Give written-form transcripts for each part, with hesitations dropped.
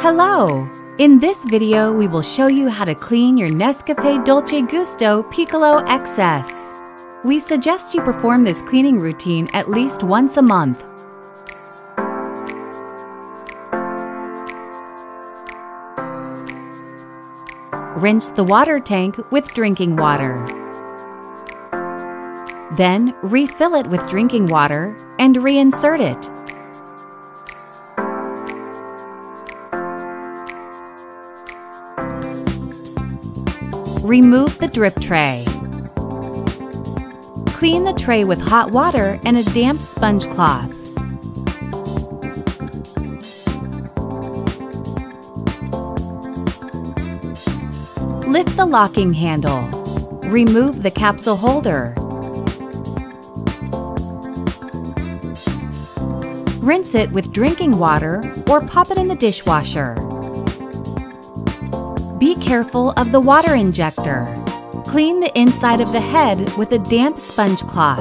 Hello! In this video, we will show you how to clean your NESCAFÉ Dolce Gusto Piccolo excess. We suggest you perform this cleaning routine at least once a month. Rinse the water tank with drinking water. Then, refill it with drinking water and reinsert it. Remove the drip tray. Clean the tray with hot water and a damp sponge cloth. Lift the locking handle. Remove the capsule holder. Rinse it with drinking water or pop it in the dishwasher. Be careful of the water injector. Clean the inside of the head with a damp sponge cloth.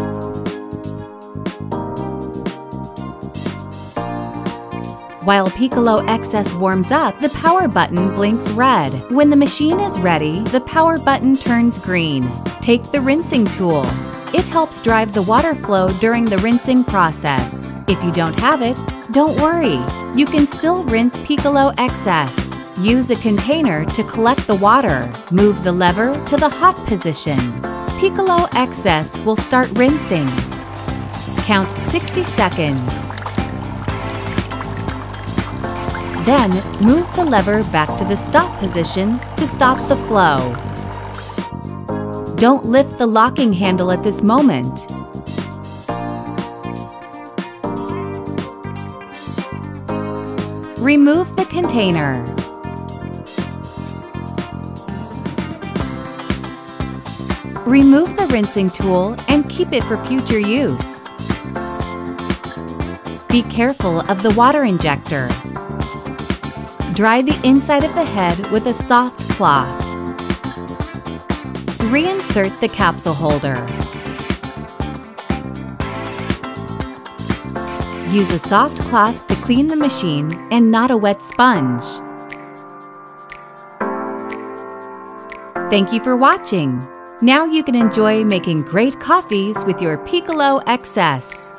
While Piccolo excess warms up, the power button blinks red. When the machine is ready, the power button turns green. Take the rinsing tool. It helps drive the water flow during the rinsing process. If you don't have it, don't worry. You can still rinse Piccolo excess. Use a container to collect the water. Move the lever to the hot position. Piccolo excess will start rinsing. Count 60 seconds. Then, move the lever back to the stop position to stop the flow. Don't lift the locking handle at this moment. Remove the container. Remove the rinsing tool and keep it for future use. Be careful of the water injector. Dry the inside of the head with a soft cloth. Reinsert the capsule holder. Use a soft cloth to clean the machine and not a wet sponge. Thank you for watching. Now you can enjoy making great coffees with your Piccolo excess.